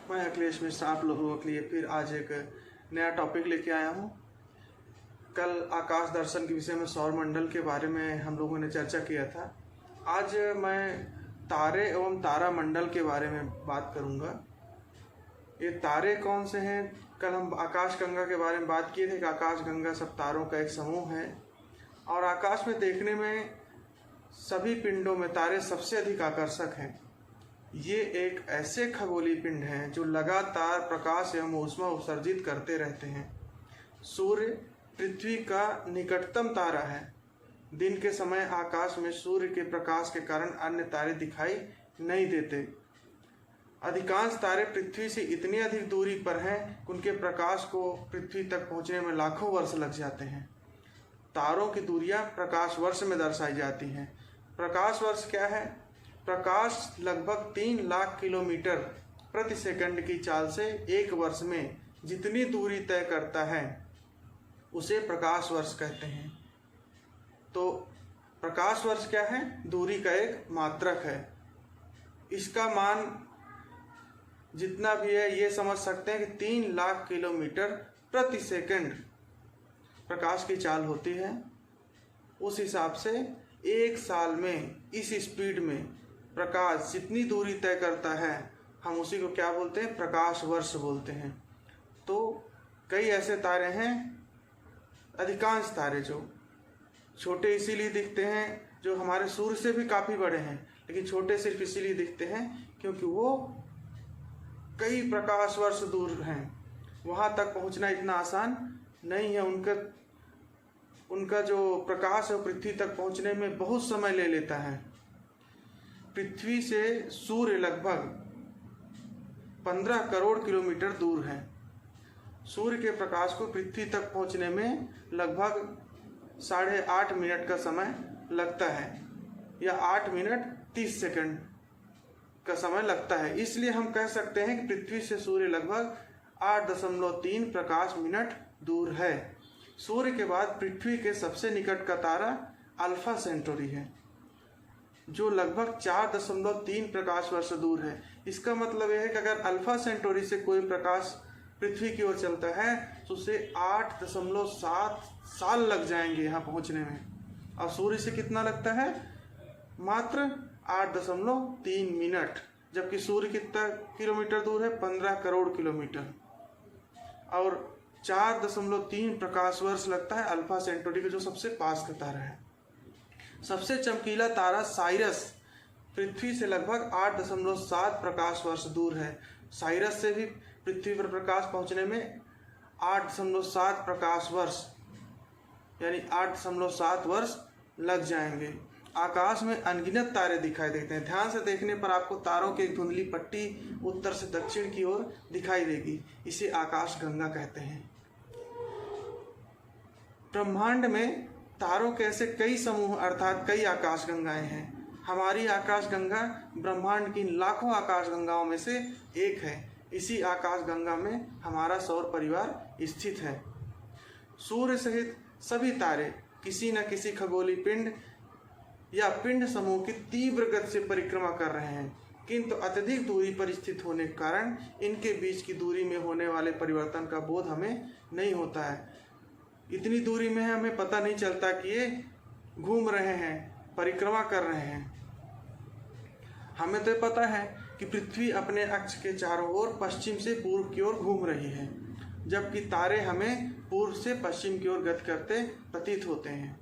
मैं अखिलेश मिश्रा आप लोगों के लिए फिर आज एक नया टॉपिक लेके आया हूँ। कल आकाश दर्शन के विषय में सौर मंडल के बारे में हम लोगों ने चर्चा किया था। आज मैं तारे एवं तारा मंडल के बारे में बात करूँगा। ये तारे कौन से हैं? कल हम आकाश गंगा के बारे में बात किए थे कि आकाश गंगा सब तारों का एक समूह है और आकाश में देखने में सभी पिंडों में तारे सबसे अधिक आकर्षक हैं। ये एक ऐसे खगोलीय पिंड हैं जो लगातार प्रकाश एवं ऊष्मा उत्सर्जित करते रहते हैं। सूर्य पृथ्वी का निकटतम तारा है। दिन के समय आकाश में सूर्य के प्रकाश के कारण अन्य तारे दिखाई नहीं देते। अधिकांश तारे पृथ्वी से इतनी अधिक दूरी पर हैं कि उनके प्रकाश को पृथ्वी तक पहुंचने में लाखों वर्ष लग जाते हैं। तारों की दूरियां प्रकाश वर्ष में दर्शाई जाती हैं। प्रकाश वर्ष क्या है? प्रकाश लगभग 3 लाख किलोमीटर प्रति सेकंड की चाल से एक वर्ष में जितनी दूरी तय करता है उसे प्रकाश वर्ष कहते हैं। तो प्रकाश वर्ष क्या है? दूरी का एक मात्रक है। इसका मान जितना भी है ये समझ सकते हैं कि 3 लाख किलोमीटर प्रति सेकंड प्रकाश की चाल होती है। उस हिसाब से एक साल में इस स्पीड में प्रकाश जितनी दूरी तय करता है हम उसी को क्या बोलते हैं? प्रकाश वर्ष बोलते हैं। तो कई ऐसे तारे हैं, अधिकांश तारे जो छोटे इसीलिए दिखते हैं, जो हमारे सूर्य से भी काफ़ी बड़े हैं, लेकिन छोटे सिर्फ इसीलिए दिखते हैं क्योंकि वो कई प्रकाश वर्ष दूर हैं। वहाँ तक पहुँचना इतना आसान नहीं है। उनका जो प्रकाश है पृथ्वी तक पहुँचने में बहुत समय ले लेता है। पृथ्वी से सूर्य लगभग 15 करोड़ किलोमीटर दूर है। सूर्य के प्रकाश को पृथ्वी तक पहुंचने में लगभग 8.5 मिनट का समय लगता है या 8 मिनट 30 सेकंड का समय लगता है। इसलिए हम कह सकते हैं कि पृथ्वी से सूर्य लगभग 8.3 प्रकाश मिनट दूर है। सूर्य के बाद पृथ्वी के सबसे निकट का तारा अल्फा सेंटोरी है जो लगभग 4.3 प्रकाश वर्ष दूर है। इसका मतलब यह है कि अगर अल्फा सेंटोरी से कोई प्रकाश पृथ्वी की ओर चलता है तो उसे 8.7 साल लग जाएंगे यहाँ पहुँचने में, और सूर्य से कितना लगता है? मात्र 8.3 मिनट। जबकि सूर्य कितना किलोमीटर दूर है? 15 करोड़ किलोमीटर, और 4.3 प्रकाश वर्ष लगता है अल्फा सेंटोरी का जो सबसे पास का तारा है। सबसे चमकीला तारा साइरस पृथ्वी से लगभग 8.7 प्रकाश वर्ष दूर है। साइरस से भी पृथ्वी पर प्रकाश पहुंचने में 8.7 प्रकाश वर्ष यानी 8.7 वर्ष लग जाएंगे। आकाश में अनगिनत तारे दिखाई देते हैं। ध्यान से देखने पर आपको तारों की एक धुंधली पट्टी उत्तर से दक्षिण की ओर दिखाई देगी। इसे आकाश गंगा कहते हैं। ब्रह्मांड में तारों के ऐसे कई समूह अर्थात कई आकाश गंगाएं हैं। हमारी आकाश गंगा ब्रह्मांड की लाखों आकाश गंगाओं में से एक है। इसी आकाश गंगा में हमारा सौर परिवार स्थित है। सूर्य सहित सभी तारे किसी न किसी खगोलीय पिंड या पिंड समूह की तीव्र गति से परिक्रमा कर रहे हैं, किंतु अत्यधिक दूरी पर स्थित होने के कारण इनके बीच की दूरी में होने वाले परिवर्तन का बोध हमें नहीं होता है। इतनी दूरी में हमें पता नहीं चलता कि ये घूम रहे हैं, परिक्रमा कर रहे हैं। हमें तो पता है कि पृथ्वी अपने अक्ष के चारों ओर पश्चिम से पूर्व की ओर घूम रही है, जबकि तारे हमें पूर्व से पश्चिम की ओर गति करते प्रतीत होते हैं।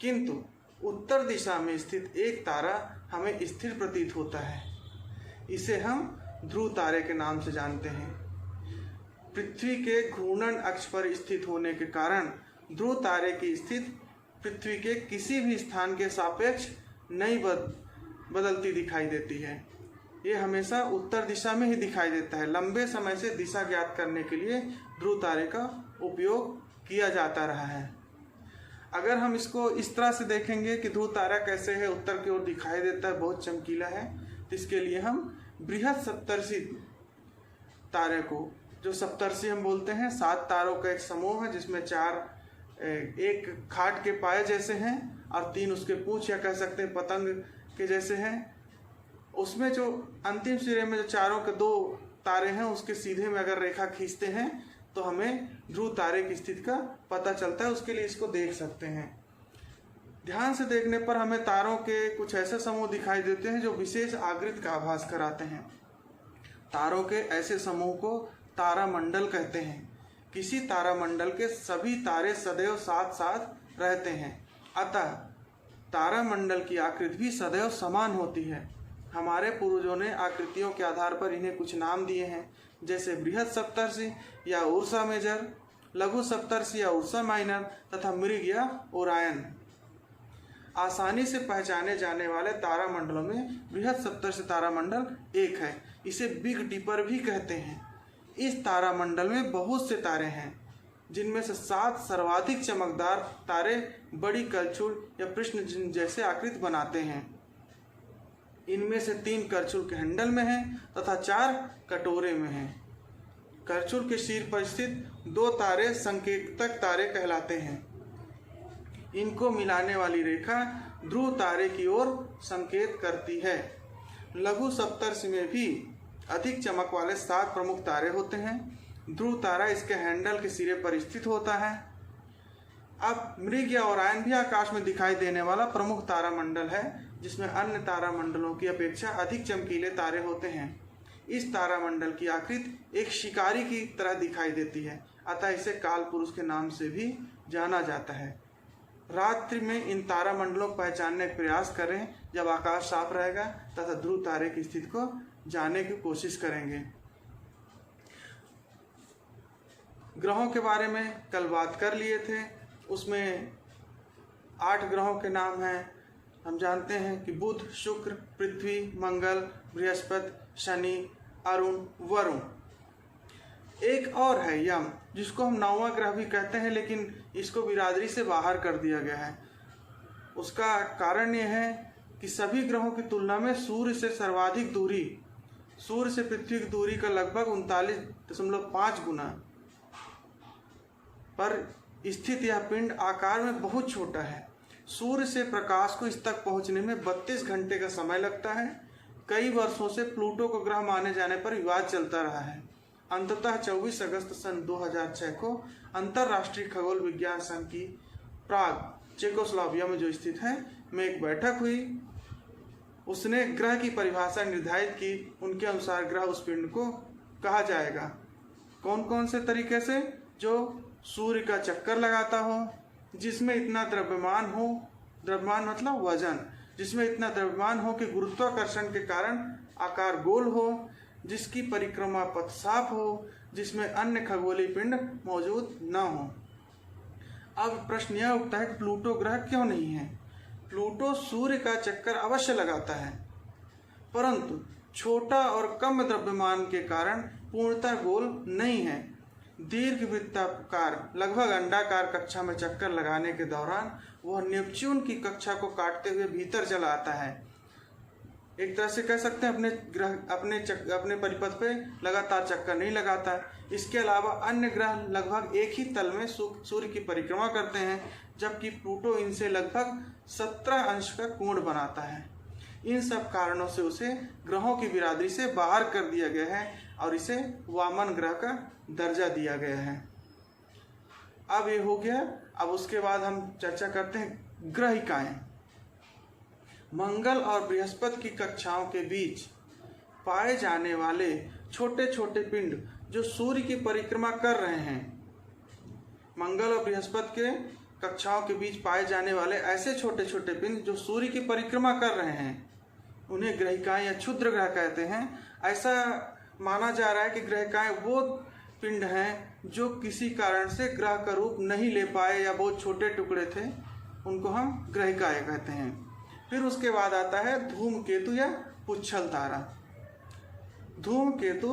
किंतु उत्तर दिशा में स्थित एक तारा हमें स्थिर प्रतीत होता है। इसे हम ध्रुव तारे के नाम से जानते हैं। पृथ्वी के घूर्णन अक्ष पर स्थित होने के कारण ध्रुव तारे की स्थिति पृथ्वी के किसी भी स्थान के सापेक्ष नहीं बदलती दिखाई देती है। ये हमेशा उत्तर दिशा में ही दिखाई देता है। लंबे समय से दिशा ज्ञात करने के लिए ध्रुव तारे का उपयोग किया जाता रहा है। अगर हम इसको इस तरह से देखेंगे कि ध्रुव तारा कैसे है, उत्तर की ओर दिखाई देता है, बहुत चमकीला है, तो इसके लिए हम बृहद सप्तर्षि तारे को, जो सप्तर्षि हम बोलते हैं, 7 तारों का एक समूह है जिसमें 4 एक खाट के पाए जैसे हैं और 3 उसके पूंछ या कह सकते हैं पतंग के जैसे हैं। उसमें जो अंतिम सिरे में जो चारों के 2 तारे हैं उसके सीधे में अगर रेखा खींचते हैं तो हमें ध्रुव तारे की स्थिति का पता चलता है। उसके लिए इसको देख सकते हैं। ध्यान से देखने पर हमें तारों के कुछ ऐसे समूह दिखाई देते हैं जो विशेष आकृति का आभास कराते हैं। तारों के ऐसे समूह को तारामंडल कहते हैं। किसी तारामंडल के सभी तारे सदैव साथ साथ रहते हैं, अतः तारामंडल की आकृति भी सदैव समान होती है। हमारे पूर्वजों ने आकृतियों के आधार पर इन्हें कुछ नाम दिए हैं, जैसे बृहद सप्तर्षि या उर्सा मेजर, लघु सप्तर्षि या उर्सा माइनर तथा मृग या ओरायन। आसानी से पहचाने जाने वाले तारामंडलों में बृहद सप्तर्षि तारामंडल एक है। इसे बिग डिपर भी कहते हैं। इस तारामंडल में बहुत से तारे हैं, जिनमें से 7 सर्वाधिक चमकदार तारे बड़ी करछुल या कृष्ण जैसे आकृति बनाते हैं। इनमें से 3 करछुल के हैंडल में हैं तथा 4 कटोरे में हैं। करछुल के शीर्ष पर स्थित 2 तारे संकेतक तारे कहलाते हैं। इनको मिलाने वाली रेखा ध्रुव तारे की ओर संकेत करती है। लघु सप्तर्षि में भी अधिक चमक वाले 7 प्रमुख तारे होते हैं। ध्रुव तारा इसके हैंडल के सिरे पर स्थित होता है। अब मृग या ओरायन भी आकाश में दिखाई देने वाला प्रमुख तारामंडल है, जिसमें अन्य तारामंडलों की अपेक्षा अधिक चमकीले तारे होते हैं। इस तारामंडल की आकृति एक शिकारी की तरह दिखाई देती है, अतः इसे काल पुरुष के नाम से भी जाना जाता है। रात्रि में इन तारामंडलों को पहचानने का प्रयास करें जब आकाश साफ रहेगा तथा ध्रुव तारे की स्थिति को जानने की कोशिश करेंगे। ग्रहों के बारे में कल बात कर लिए थे। उसमें 8 ग्रहों के नाम हैं। हम जानते हैं कि बुध, शुक्र, पृथ्वी, मंगल, बृहस्पति, शनि, अरुण, वरुण। एक और है यम, जिसको हम 9वां ग्रह भी कहते हैं, लेकिन इसको बिरादरी से बाहर कर दिया गया है। उसका कारण यह है कि सभी ग्रहों की तुलना में सूर्य से सर्वाधिक दूरी, सूर्य से पृथ्वी की दूरी का लगभग 39.5 गुना पर स्थित यह पिंड आकार में बहुत छोटा है। सूर्य से प्रकाश को इस तक पहुंचने में 32 घंटे का समय लगता है। कई वर्षों से प्लूटो को ग्रह माने जाने पर विवाद चलता रहा है। अंततः 24 अगस्त सन 2006 को अंतर्राष्ट्रीय खगोल विज्ञान संघ की प्राग चेकोस्लोवाकिया में जो स्थित है में एक बैठक हुई। उसने ग्रह की परिभाषा निर्धारित की। उनके अनुसार ग्रह उस पिंड को कहा जाएगा। कौन कौन से तरीके से? जो सूर्य का चक्कर लगाता हो, जिसमें इतना द्रव्यमान हो, द्रव्यमान मतलब वजन, जिसमें इतना द्रव्यमान हो कि गुरुत्वाकर्षण के कारण आकार गोल हो, जिसकी परिक्रमा पथ साफ हो, जिसमें अन्य खगोलीय पिंड मौजूद न हो। अब प्रश्न यह उठता है कि प्लूटो ग्रह क्यों नहीं है? प्लूटो सूर्य का चक्कर अवश्य लगाता है, परंतु छोटा और कम द्रव्यमान के कारण पूर्णतः गोल नहीं है। दीर्घवृत्ताकार लगभग अंडाकार कक्षा में चक्कर लगाने के दौरान वह नेपच्यून की कक्षा को काटते हुए भीतर चला आता है। एक तरह से कह सकते हैं अपने ग्रह अपने परिपथ पे लगातार चक्कर नहीं लगाता। इसके अलावा अन्य ग्रह लगभग एक ही तल में सूर्य की परिक्रमा करते हैं, जबकि प्लूटो इनसे लगभग 17 अंश का कोण बनाता है। इन सब कारणों से उसे ग्रहों की बिरादरी से बाहर कर दिया गया है और इसे वामन ग्रह का दर्जा दिया गया है। अब ये हो गया। अब उसके बाद हम चर्चा करते हैं ग्रहिकाएं। मंगल और बृहस्पति की कक्षाओं के बीच पाए जाने वाले छोटे छोटे पिंड जो सूर्य की परिक्रमा कर रहे हैं। मंगल और बृहस्पति के कक्षाओं के बीच पाए जाने वाले ऐसे छोटे छोटे पिंड जो सूर्य की परिक्रमा कर रहे हैं, उन्हें ग्रहिकाएं या क्षुद्र ग्रह कहते हैं। ऐसा माना जा रहा है कि ग्रहिकाएं वो पिंड हैं जो किसी कारण से ग्रह का रूप नहीं ले पाए या बहुत छोटे टुकड़े थे, उनको हम ग्रहिकाएं कहते हैं। फिर उसके बाद आता है धूमकेतु या पुच्छल तारा। धूमकेतु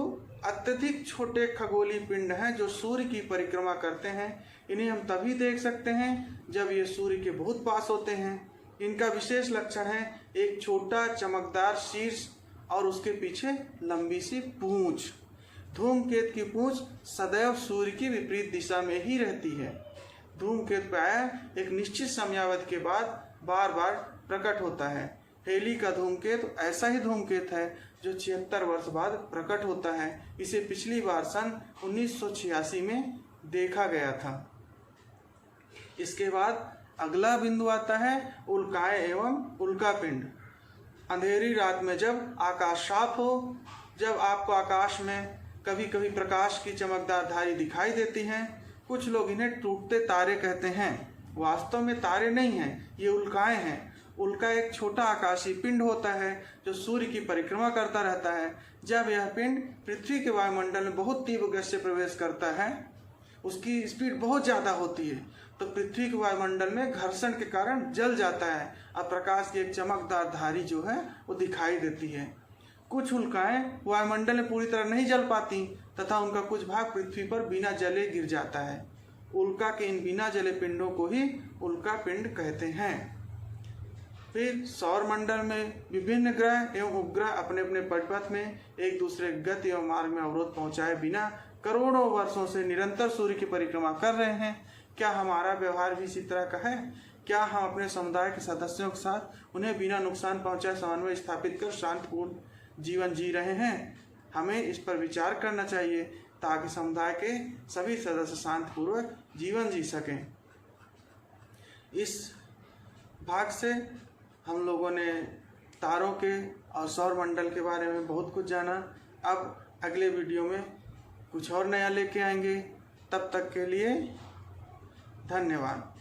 अत्यधिक छोटे खगोलीय पिंड हैं जो सूर्य की परिक्रमा करते हैं। इन्हें हम तभी देख सकते हैं जब ये सूर्य के बहुत पास होते हैं। इनका विशेष लक्षण है एक छोटा चमकदार शीर्ष और उसके पीछे लंबी सी पूंछ। धूमकेतु की पूंछ सदैव सूर्य की विपरीत दिशा में ही रहती है। धूमकेतु प्रायः एक निश्चित समयावधि के बाद बार बार प्रकट होता है। हेली का धूमकेतु ऐसा ही धूमकेतु है जो 76 वर्ष बाद प्रकट होता है। इसे पिछली बार सन 1986 में देखा गया था। इसके बाद अगला बिंदु आता है उल्काएं एवं उल्कापिंड। अंधेरी रात में जब आकाश साफ हो, जब आपको आकाश में कभी कभी प्रकाश की चमकदार धारी दिखाई देती हैं, कुछ लोग इन्हें टूटते तारे कहते हैं। वास्तव में तारे नहीं हैं, ये उल्काएं हैं। उल्का एक छोटा आकाशीय पिंड होता है जो सूर्य की परिक्रमा करता रहता है। जब यह पिंड पृथ्वी के वायुमंडल में बहुत तीव्र गति से प्रवेश करता है, उसकी स्पीड बहुत ज़्यादा होती है, तो पृथ्वी के वायुमंडल में घर्षण के कारण जल जाता है और प्रकाश की एक चमकदार धारी जो है वो दिखाई देती है। कुछ उल्काएं वायुमंडल में पूरी तरह नहीं जल पाती तथा उनका कुछ भाग पृथ्वी पर बिना जले गिर जाता है। उल्का के इन बिना जले पिंडों को ही उल्का पिंड कहते हैं। फिर सौरमंडल में विभिन्न ग्रह एवं उपग्रह अपने अपने परिपथ में एक दूसरे गति एवं मार्ग में अवरोध पहुंचाए बिना करोड़ों वर्षों से निरंतर सूर्य की परिक्रमा कर रहे हैं। क्या हमारा व्यवहार भी इसी तरह का है? क्या हम अपने समुदाय के सदस्यों के साथ उन्हें बिना नुकसान पहुंचाए समन्वय स्थापित कर शांतिपूर्ण जीवन जी रहे हैं? हमें इस पर विचार करना चाहिए ताकि समुदाय के सभी सदस्य शांतिपूर्वक जीवन जी सकें। इस भाग से हम लोगों ने तारों के और सौरमंडल के बारे में बहुत कुछ जाना। अब अगले वीडियो में कुछ और नया लेके आएंगे। तब तक के लिए धन्यवाद।